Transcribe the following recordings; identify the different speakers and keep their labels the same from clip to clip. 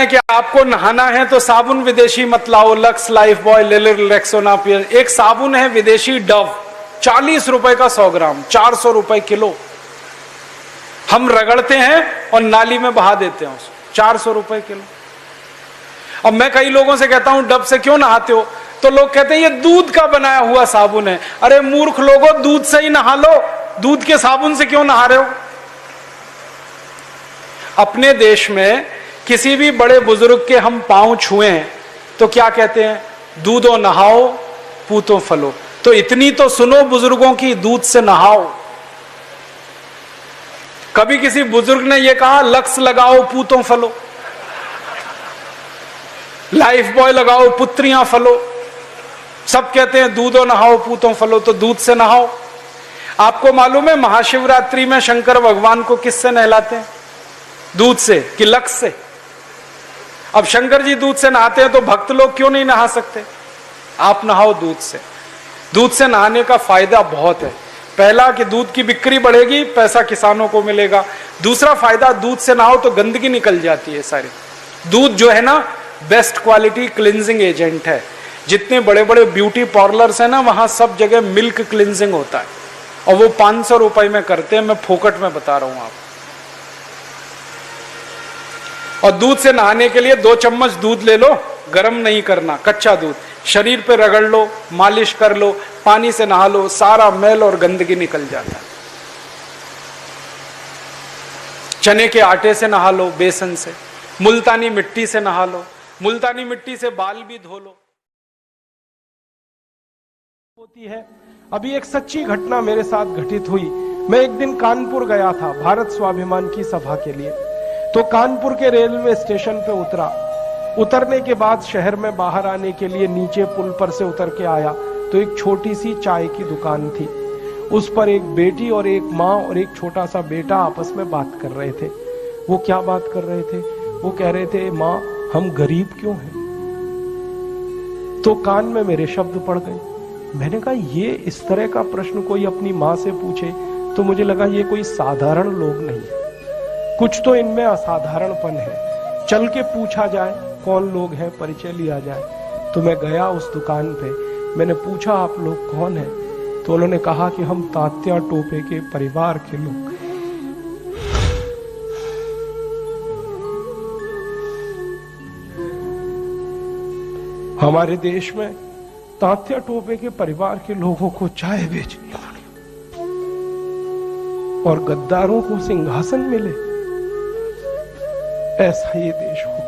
Speaker 1: कि आपको नहाना है तो साबुन विदेशी मत लाओ, लक्स, लाइफ बॉय, लिलिल, रेक्सोना, पियर। एक साबुन है विदेशी डव, 40 रुपए का 100 ग्राम, 400 रुपए किलो। हम रगड़ते हैं और नाली में बहा देते हैं उसको, 400 रुपए किलो। अब मैं कई लोगों से कहता हूं डब से क्यों नहाते हो, तो लोग कहते हैं ये दूध का बनाया हुआ साबुन है। अरे मूर्ख लोगों, दूध से ही नहा लो, दूध के साबुन से क्यों नहा रहे हो। अपने देश में किसी भी बड़े बुजुर्ग के हम पांव छुए हैं तो क्या कहते हैं, दूधो नहाओ पूतो फलो। तो इतनी तो सुनो बुजुर्गों की, दूध से नहाओ। कभी किसी बुजुर्ग ने यह कहा लक्स लगाओ पूतों फलो, लाइफ बॉय लगाओ पुत्रियां फलो। सब कहते हैं दूधो नहाओ पूतों फलो, तो दूध से नहाओ। आपको मालूम है महाशिवरात्रि में शंकर भगवान को किससे नहलाते हैं, दूध से कि लक्स से। अब शंकर जी दूध से नहाते हैं तो भक्त लोग क्यों नहीं नहा सकते। आप नहाओ दूध से। दूध से नहाने का फायदा बहुत है। पहला कि दूध की बिक्री बढ़ेगी, पैसा किसानों को मिलेगा। दूसरा फायदा, दूध से नहाओ तो गंदगी निकल जाती है सारी। दूध जो है ना बेस्ट क्वालिटी क्लिंजिंग एजेंट है। जितने बड़े बड़े ब्यूटी पार्लर्स हैं ना, वहां सब जगह मिल्क क्लिंजिंग होता है और वो 500 रुपए में करते हैं। मैं फोकट में बता रहा हूं आपको। और दूध से नहाने के लिए 2 चम्मच दूध ले लो, गर्म नहीं करना, कच्चा दूध, शरीर पे रगड़ लो, मालिश कर लो, पानी से नहा लो, सारा मैल और गंदगी निकल जाता है। चने के आटे से नहा लो, बेसन से, मुल्तानी मिट्टी से नहा लो, मुल्तानी मिट्टी से बाल भी धो लो। होती है। अभी एक सच्ची घटना मेरे साथ घटित हुई। मैं एक दिन कानपुर गया था भारत स्वाभिमान की सभा के लिए। तो कानपुर के रेलवे स्टेशन पे उतरा। उतरने के बाद शहर में बाहर आने के लिए नीचे पुल पर से उतर के आया तो एक छोटी सी चाय की दुकान थी। उस पर एक बेटी और एक माँ और एक छोटा सा बेटा आपस में बात कर रहे थे। वो क्या बात कर रहे थे, वो कह रहे थे, माँ हम गरीब क्यों हैं। तो कान में मेरे शब्द पड़ गए। मैंने कहा ये इस तरह का प्रश्न कोई अपनी माँ से पूछे तो मुझे लगा ये कोई साधारण लोग नहीं है, कुछ तो इनमें असाधारणपन है। चल के पूछा जाए कौन लोग हैं, परिचय लिया जाए। तो मैं गया उस दुकान पे, मैंने पूछा आप लोग कौन हैं, तो उन्होंने कहा कि हम तात्या टोपे के परिवार के लोग। हमारे देश में तात्या टोपे के परिवार के लोगों को चाय बेचनी पड़ी और गद्दारों को सिंहासन मिले। ऐसा ये देश हो गया।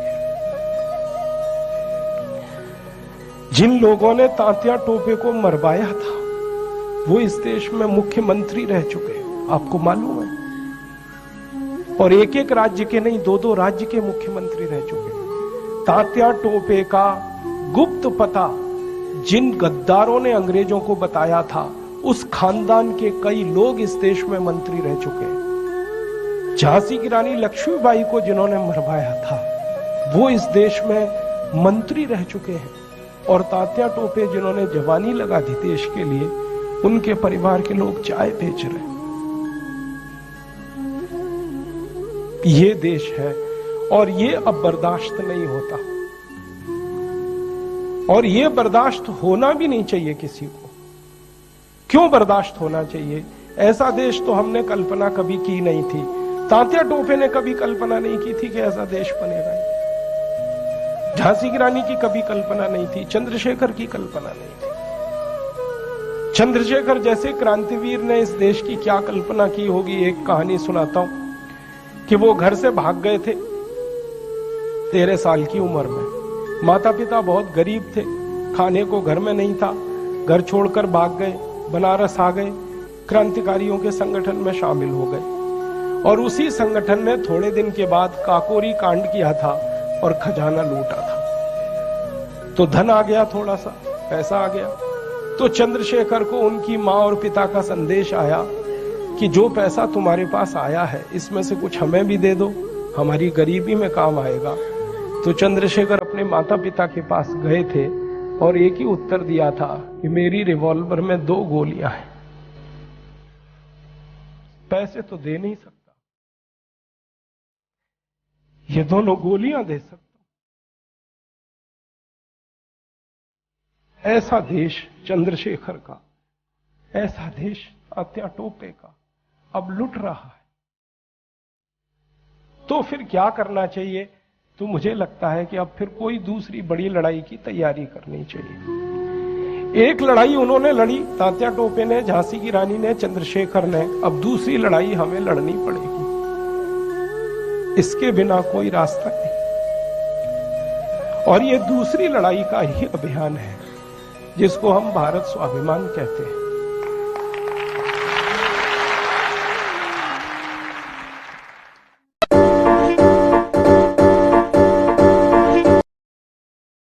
Speaker 1: जिन लोगों ने तात्या टोपे को मरवाया था वो इस देश में मुख्यमंत्री रह चुके हैं, आपको मालूम है। और एक एक राज्य के नहीं, 2-2 राज्य के मुख्यमंत्री रह चुके हैं। तात्या टोपे का गुप्त पता जिन गद्दारों ने अंग्रेजों को बताया था, उस खानदान के कई लोग इस देश में मंत्री रह चुके हैं। झांसी की रानी लक्ष्मीबाई को जिन्होंने मरवाया था वो इस देश में मंत्री रह चुके हैं। और तात्या टोपे जिन्होंने जवानी लगा दी देश के लिए, उनके परिवार के लोग चाय बेच रहे हैं। ये देश है और ये अब बर्दाश्त नहीं होता और ये बर्दाश्त होना भी नहीं चाहिए किसी को। क्यों बर्दाश्त होना चाहिए? ऐसा देश तो हमने कल्पना कभी की नहीं थी। तात्या टोपे ने कभी कल्पना नहीं की थी कि ऐसा देश बनेगा। झांसी की रानी की कभी कल्पना नहीं थी, चंद्रशेखर की कल्पना नहीं थी। चंद्रशेखर जैसे क्रांतिवीर ने इस देश की क्या कल्पना की होगी। एक कहानी सुनाता हूं कि वो घर से भाग गए थे 13 साल की उम्र में। माता पिता बहुत गरीब थे, खाने को घर में नहीं था, घर छोड़कर भाग गए, बनारस आ गए, क्रांतिकारियों के संगठन में शामिल हो गए। और उसी संगठन ने थोड़े दिन के बाद काकोरी कांड किया था और खजाना लूटा था। तो धन आ गया, थोड़ा सा पैसा आ गया। तो चंद्रशेखर को उनकी माँ और पिता का संदेश आया कि जो पैसा तुम्हारे पास आया है इसमें से कुछ हमें भी दे दो, हमारी गरीबी में काम आएगा। तो चंद्रशेखर अपने माता पिता के पास गए थे और एक ही उत्तर दिया था कि मेरी रिवॉल्वर में 2 गोलियां हैं, पैसे तो दे नहीं सकता, ये दोनों गोलियां दे सकता। ऐसा देश चंद्रशेखर का, ऐसा देश तात्या टोपे का अब लुट रहा है। तो फिर क्या करना चाहिए? तो मुझे लगता है कि अब फिर कोई दूसरी बड़ी लड़ाई की तैयारी करनी चाहिए। एक लड़ाई उन्होंने लड़ी, तात्या टोपे ने, झांसी की रानी ने, चंद्रशेखर ने, अब दूसरी लड़ाई हमें लड़नी पड़ेगी। इसके बिना कोई रास्ता नहीं। और ये दूसरी लड़ाई का ही अभियान है जिसको हम भारत स्वाभिमान कहते हैं।